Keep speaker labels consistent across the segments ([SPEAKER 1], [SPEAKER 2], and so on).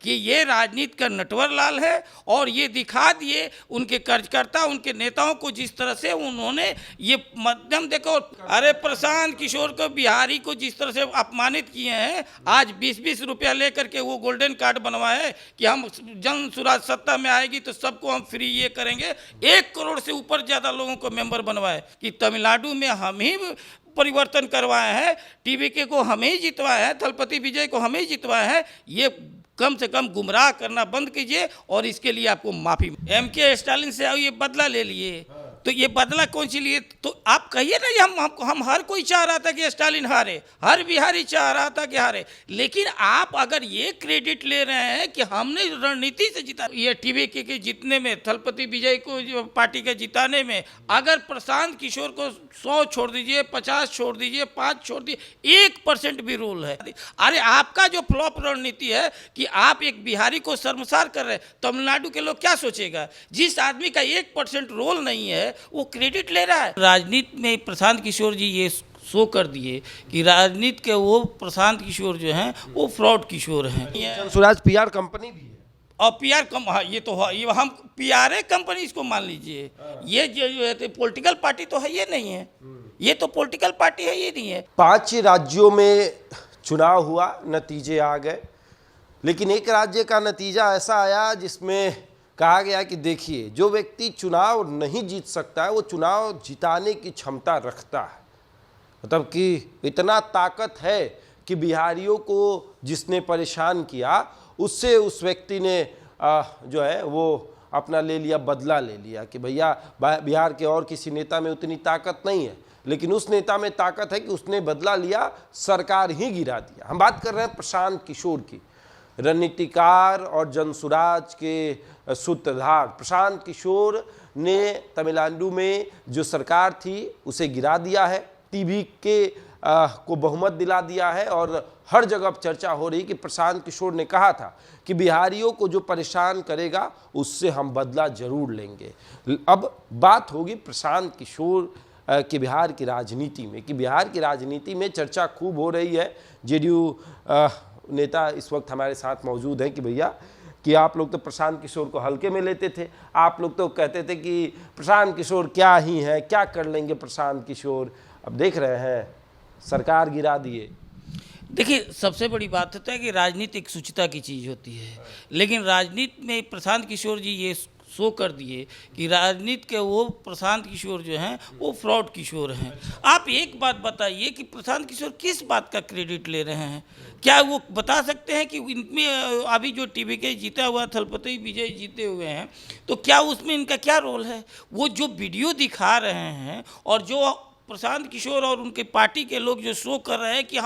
[SPEAKER 1] कि ये राजनीति का नटवर लाल है और ये दिखा दिए उनके कार्यकर्ता, उनके नेताओं को जिस तरह से उन्होंने ये मध्यम देखो, अरे प्रशांत किशोर को, बिहारी को जिस तरह से अपमानित किए हैं। आज 20-20 रुपया लेकर के वो गोल्डन कार्ड बनवाए कि हम जन स्वराज सत्ता में आएगी तो सबको हम फ्री ये करेंगे। 1 करोड़ से ऊपर ज़्यादा लोगों को मेंबर बनवाए कि तमिलनाडु में हम ही परिवर्तन करवाए हैं, टीवीके को हमें ही जितवाए हैं, थलपति विजय को हमें ही जितवाए हैं। ये कम से कम गुमराह करना बंद कीजिए और इसके लिए आपको माफी। MK स्टालिन से ये बदला ले लिए, तो ये बदला कौन सी लिए? तो आप कहिए ना, ये हम हर कोई चाह रहा था कि स्टालिन हारे, हर बिहारी चाह रहा था कि हारे, लेकिन आप अगर ये क्रेडिट ले रहे हैं कि हमने रणनीति से जीता, ये टीवीके के जीतने में, थलपति विजय को पार्टी के जिताने में, अगर प्रशांत किशोर को 100 छोड़ दीजिए, 50 छोड़ दीजिए, 5 छोड़ दीजिए, 1% भी रोल है। अरे आपका जो फ्लॉप रणनीति है कि आप एक बिहारी को शर्मसार कर रहे हैं, तमिलनाडु के लोग क्या सोचेगा? जिस आदमी का 1% रोल नहीं है वो क्रेडिट ले रहा है। राजनीति में प्रशांत किशोर जी ये शो कर दिए कि राजनीति के वो प्रशांत किशोर जो हैं वो फ्रॉड किशोर हैं।
[SPEAKER 2] स्वराज PR कंपनी भी है
[SPEAKER 1] और PR हाँ, ये तो है, ये हम PRA कंपनी इसको मान लीजिए। ये जो है पॉलिटिकल पार्टी तो है ये नहीं है, ये तो पॉलिटिकल पार्टी है ये नहीं है।
[SPEAKER 2] 5 राज्यों में चुनाव हुआ, नतीजे आ गए, लेकिन एक राज्य का नतीजा ऐसा आया जिसमें कहा गया कि देखिए, जो व्यक्ति चुनाव नहीं जीत सकता है वो चुनाव जिताने की क्षमता रखता है। मतलब कि इतना ताकत है कि बिहारियों को जिसने परेशान किया उससे उस व्यक्ति ने जो है वो अपना ले लिया, बदला ले लिया कि भैया बिहार के और किसी नेता में उतनी ताकत नहीं है, लेकिन उस नेता में ताकत है कि उसने बदला लिया, सरकार ही गिरा दिया। हम बात कर रहे हैं प्रशांत किशोर की, रणनीतिकार और जनसुराज के सूत्रधार। प्रशांत किशोर ने तमिलनाडु में जो सरकार थी उसे गिरा दिया है, टीवीके को बहुमत दिला दिया है और हर जगह चर्चा हो रही कि प्रशांत किशोर ने कहा था कि बिहारियों को जो परेशान करेगा उससे हम बदला जरूर लेंगे। अब बात होगी प्रशांत किशोर के बिहार की राजनीति में, कि बिहार की राजनीति में चर्चा खूब हो रही है। JDU नेता इस वक्त हमारे साथ मौजूद हैं कि भैया कि आप लोग तो प्रशांत किशोर को हल्के में लेते थे, आप लोग तो कहते थे कि प्रशांत किशोर क्या ही है, क्या कर लेंगे प्रशांत किशोर। अब देख रहे हैं सरकार गिरा दिए।
[SPEAKER 1] देखिए, सबसे बड़ी बात होता है कि राजनीति एक शुचिता की चीज़ होती है, लेकिन राजनीति में प्रशांत किशोर जी ये शो कर दिए कि राजनीति के वो प्रशांत किशोर जो हैं वो फ्रॉड किशोर हैं। आप एक बात बताइए कि प्रशांत किशोर किस बात का क्रेडिट ले रहे हैं? क्या वो बता सकते हैं कि इनमें अभी जो टीवीके जीता हुआ, थलपति विजय जीते हुए हैं, तो क्या उसमें इनका क्या रोल है? वो जो वीडियो दिखा रहे हैं और जो प्रशांत किशोर और उनके पार्टी के लोग जो शो कर रहे हैं कि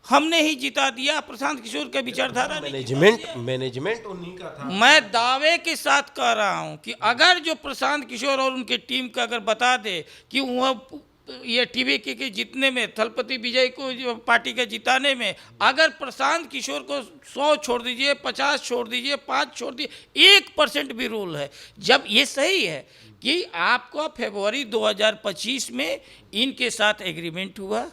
[SPEAKER 1] हमने ही जिता दिया, प्रशांत किशोर का विचारधारा
[SPEAKER 2] मैनेजमेंट उन्हीं का था।
[SPEAKER 1] मैं दावे के साथ कह रहा हूं कि अगर जो प्रशांत किशोर और उनके टीम का अगर बता दे कि वह ये टीवीके के जीतने में, थलपति विजय को जो पार्टी के जिताने में, अगर प्रशांत किशोर को 100 छोड़ दीजिए, 50 छोड़ दीजिए, 5 छोड़ दीजिए, 1% भी रोल है। जब ये सही है कि आपको फरवरी 2025 में इनके साथ एग्रीमेंट हुआ,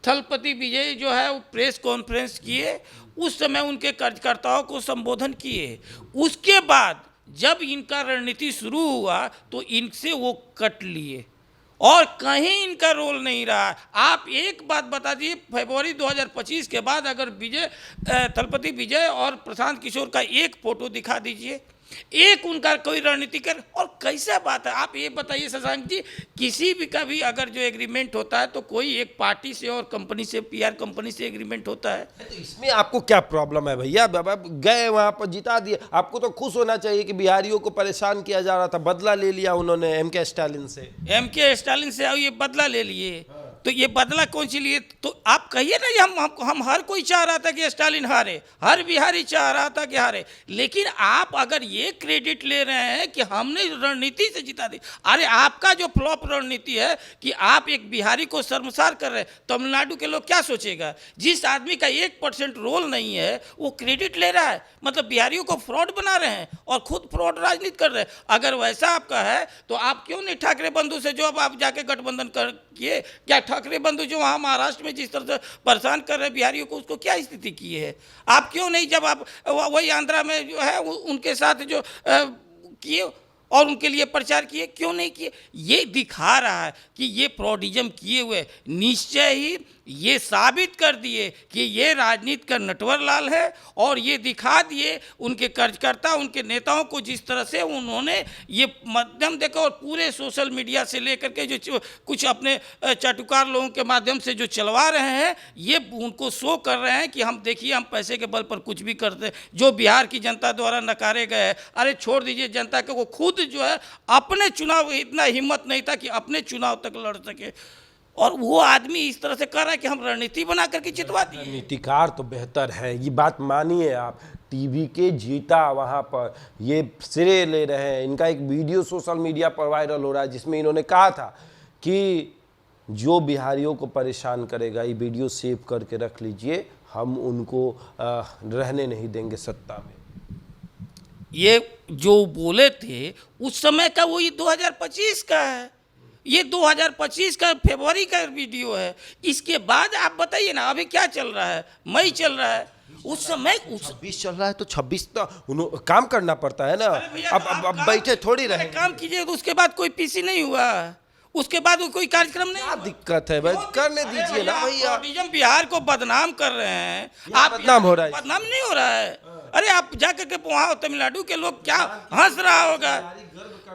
[SPEAKER 1] थलपति विजय जो है वो प्रेस कॉन्फ्रेंस किए, उस समय उनके कार्यकर्ताओं को संबोधन किए। उसके बाद जब इनका रणनीति शुरू हुआ तो इनसे वो कट लिए और कहीं इनका रोल नहीं रहा। आप एक बात बता दीजिए, फरवरी 2025 के बाद अगर थलपति विजय और प्रशांत किशोर का एक फोटो दिखा दीजिए, एक उनका कोई रणनीतिकर, और कैसा बात है? आप ये बताइए शशांक जी, किसी भी का भी अगर जो एग्रीमेंट होता है तो कोई एक पार्टी से और कंपनी से, PR कंपनी से एग्रीमेंट होता है।
[SPEAKER 2] तो इसमें आपको क्या प्रॉब्लम है भैया? गए वहां पर जिता दिए, आपको तो खुश होना चाहिए कि बिहारियों को परेशान किया जा रहा था, बदला ले लिया उन्होंने MK स्टालिन से।
[SPEAKER 1] MK स्टालिन से ये बदला ले लिए, तो ये बदला कौन सी लिए? तो आप कहिए ना, ये हम हर कोई चाह रहा था कि स्टालिन हारे, हर बिहारी चाह रहा था कि हारे, लेकिन आप अगर ये क्रेडिट ले रहे हैं कि हमने रणनीति से जिता दी। अरे आपका जो फ्लॉप रणनीति है कि आप एक बिहारी को शर्मसार कर रहे हैं, तमिलनाडु के लोग क्या सोचेगा? जिस आदमी का 1% रोल नहीं है वो क्रेडिट ले रहा है, मतलब बिहारियों को फ्रॉड बना रहे हैं और खुद फ्रॉड राजनीति कर रहे हैं। अगर वैसा आपका है तो आप क्यों नहीं ठाकरे बंधु से जो अब आप जाके गठबंधन कर किए? क्या ठाकरे बंधु जो वहाँ महाराष्ट्र में जिस तरह से परेशान कर रहे हैं बिहारियों को, उसको क्या स्थिति की है? आप क्यों नहीं, जब आप वही आंध्रा में जो है उनके साथ जो किए और उनके लिए प्रचार किए, क्यों नहीं किए? ये दिखा रहा है कि ये फ्रॉडिज्म किए हुए निश्चय ही ये साबित कर दिए कि ये राजनीति का नटवरलाल है, और ये दिखा दिए उनके कार्यकर्ता, उनके नेताओं को जिस तरह से उन्होंने ये माध्यम देखो, और पूरे सोशल मीडिया से लेकर के जो कुछ अपने चाटुकार लोगों के माध्यम से जो चलवा रहे हैं, ये उनको शो कर रहे हैं कि हम देखिए हम पैसे के बल पर कुछ भी करते हैं, जो बिहार की जनता द्वारा नकारे गए हैं। अरे छोड़ दीजिए जनता को, वो खुद जो है अपने चुनाव, इतना हिम्मत नहीं था कि अपने चुनाव तक लड़ सके, और वो आदमी इस तरह से कर रहा है कि हम रणनीति बना करके जितवा दिए।
[SPEAKER 2] नीतिकार तो बेहतर है, ये बात मानिए आप। टीवी के जीता वहाँ पर ये सिरे ले रहे हैं। इनका एक वीडियो सोशल मीडिया पर वायरल हो रहा है जिसमें इन्होंने कहा था कि जो बिहारियों को परेशान करेगा, ये वीडियो सेव करके रख लीजिए, हम उनको रहने नहीं देंगे सत्ता में।
[SPEAKER 1] ये जो बोले थे उस समय का वो, ये 2025 का है, ये 2025 का फरवरी का वीडियो है। इसके बाद आप बताइए ना, अभी क्या चल रहा है? मई चल रहा है। उस समय
[SPEAKER 2] 26 चल रहा है तो 26 तो उन्होंने काम करना पड़ता है ना। अब बैठे थोड़ी रहे,
[SPEAKER 1] काम कीजिए, तो उसके बाद कोई पीसी नहीं हुआ, उसके बाद कोई कार्यक्रम नहीं।
[SPEAKER 2] क्या दिक्कत है भाई, करने दीजिए ना भैया।
[SPEAKER 1] बिहार को बदनाम कर रहे हैं आप।
[SPEAKER 2] बदनाम हो रहा है?
[SPEAKER 1] बदनाम नहीं हो रहा है। अरे आप जाकर के वहाँ तमिलनाडु के लोग क्या हंस रहा होगा।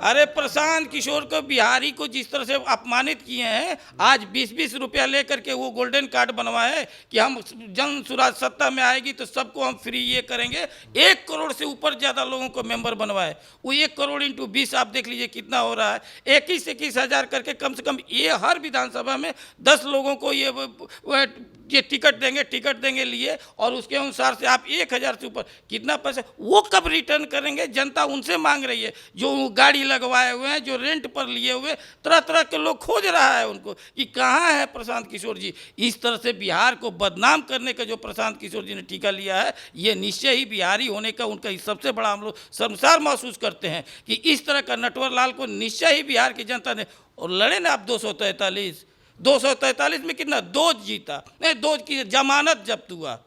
[SPEAKER 1] अरे प्रशांत किशोर को, बिहारी को जिस तरह से अपमानित किए हैं, आज 20-20 रुपया लेकर के वो गोल्डन कार्ड बनवाए कि हम जन स्वराज सत्ता में आएगी तो सबको हम फ्री ये करेंगे। 1 करोड़ से ऊपर ज़्यादा लोगों को मेंबर बनवाए। वो 1 करोड़ इंटू 20 आप देख लीजिए कितना हो रहा है। 21 हज़ार करके कम से कम ये हर विधानसभा में 10 लोगों को ये टिकट देंगे लिए, और उसके अनुसार से आप 1000 से ऊपर कितना पैसा वो कब रिटर्न करेंगे? जनता उनसे मांग रही है, जो गाड़ी लगवाए हुए हैं, जो रेंट पर लिए हुए, तरह तरह के लोग खोज रहा है उनको कि कहाँ है प्रशांत किशोर जी। इस तरह से बिहार को बदनाम करने का जो प्रशांत किशोर जी ने टीका लिया है, ये निश्चय ही बिहारी होने का उनका सबसे बड़ा हम लोग शर्मसार महसूस करते हैं कि इस तरह का नटवरलाल को निश्चय ही बिहार की जनता ने। और लड़े ना आप 243 में कितना? 2 जीता नहीं, 2 की जमानत जब्त हुआ।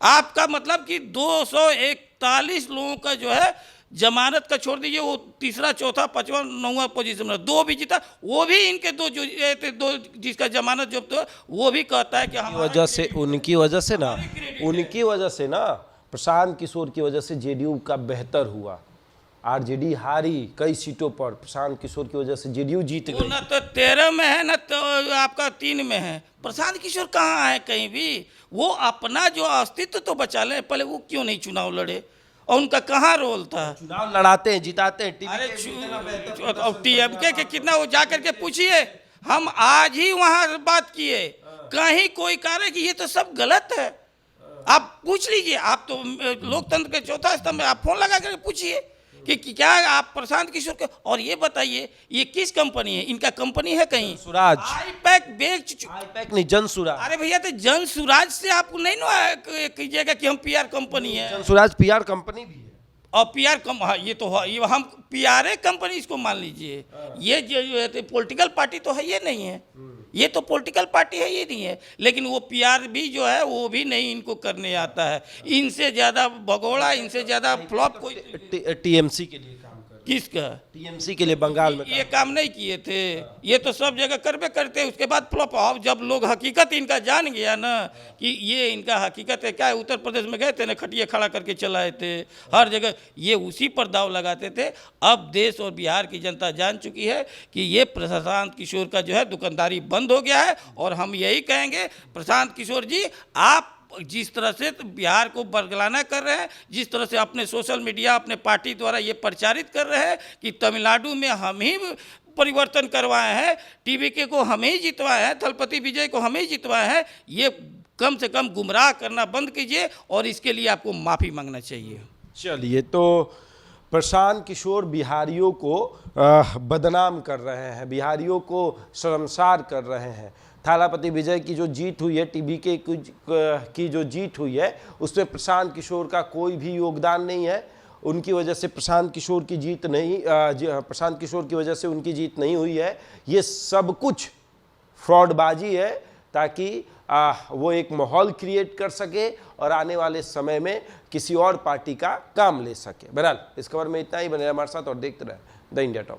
[SPEAKER 1] आपका मतलब कि 241 लोगों का जो है जमानत का छोड़ दीजिए, वो तीसरा, चौथा, 5वां, 9वां पोजीशन में 2 भी जीता। वो भी इनके 2 जो दो जिसका जमानत जब्त हुआ, वो भी कहता है कि
[SPEAKER 2] उनकी वजह से ना प्रशांत किशोर की वजह से जेडीयू का बेहतर हुआ। आरजेडी हारी कई सीटों पर, प्रशांत किशोर की वजह से जेडीयू जीत गई।
[SPEAKER 1] ना तो 13 में है, ना तो आपका 3 में है। प्रशांत किशोर कहाँ है कहीं भी? वो अपना जो अस्तित्व तो बचा ले, पहले वो क्यों नहीं चुनाव लड़े, और उनका कहाँ रोल था?
[SPEAKER 2] चुनाव लड़ाते हैं, जिताते हैं।
[SPEAKER 1] टीएमके के कितना, वो जाकर के पूछिए, हम आज ही वहाँ बात किए, कहीं कोई कह रहे कि ये तो सब गलत है। आप पूछ लीजिए, आप तो लोकतंत्र के चौथा स्तंभ में, आप फोन लगा करके पूछिए कि क्या आप प्रशांत किशोर के। और ये बताइए, ये किस कंपनी है? इनका कंपनी है कहीं?
[SPEAKER 2] स्वराज।
[SPEAKER 1] आईपैक
[SPEAKER 2] नहीं, जन स्वराज।
[SPEAKER 1] अरे भैया, तो जन स्वराज से आप नहीं ना कीजिएगा कि हम पीआर कंपनी है।
[SPEAKER 2] जन स्वराज पीआर कंपनी भी है,
[SPEAKER 1] और पीआर हाँ, ये तो है, ये हम पीआर कंपनी इसको मान लीजिए। ये जो पॉलिटिकल पार्टी तो है ये नहीं है, ये तो पॉलिटिकल पार्टी है ये नहीं है। लेकिन वो पीआर भी जो है वो भी नहीं इनको करने आता है। इनसे ज़्यादा भगोड़ा, इनसे ज़्यादा फ्लॉप कोई।
[SPEAKER 2] टीएमसी के लिए काम कर,
[SPEAKER 1] किसका?
[SPEAKER 2] टीएमसी के लिए बंगाल में
[SPEAKER 1] ये काम नहीं किए थे। ये तो सब जगह करबे करते, उसके बाद फ्लॉप। अब जब लोग हकीकत इनका जान गया ना कि ये इनका हकीकत है क्या है, उत्तर प्रदेश में गए थे ना, खटिया खड़ा करके चलाए थे हर जगह, ये उसी पर दाव लगाते थे। अब देश और बिहार की जनता जान चुकी है कि ये प्रशांत किशोर का जो है दुकानदारी बंद हो गया है। और हम यही कहेंगे, प्रशांत किशोर जी, आप जिस तरह से बिहार को बरगलाना कर रहे हैं, जिस तरह से अपने सोशल मीडिया, अपने पार्टी द्वारा ये प्रचारित कर रहे हैं कि तमिलनाडु में हम ही परिवर्तन करवाए हैं, टीवीके को हम ही जितवाए हैं, थलपति विजय को हम ही जितवाए हैं, ये कम से कम गुमराह करना बंद कीजिए, और इसके लिए आपको माफ़ी मांगना चाहिए।
[SPEAKER 2] चलिए, तो प्रशांत किशोर बिहारियों को बदनाम कर रहे हैं, बिहारियों को शर्मसार कर रहे हैं। थालापति विजय की जो जीत हुई है, टीवीके की जो जीत हुई है, उसमें प्रशांत किशोर का कोई भी योगदान नहीं है। उनकी वजह से प्रशांत किशोर की जीत की वजह से उनकी जीत नहीं हुई है। ये सब कुछ फ्रॉडबाजी है, ताकि वो एक माहौल क्रिएट कर सके और आने वाले समय में किसी और पार्टी का काम ले सके। बहरहाल इस खबर में इतना ही। बने रहे हमारे साथ और देखते रहे द इंडिया टॉप।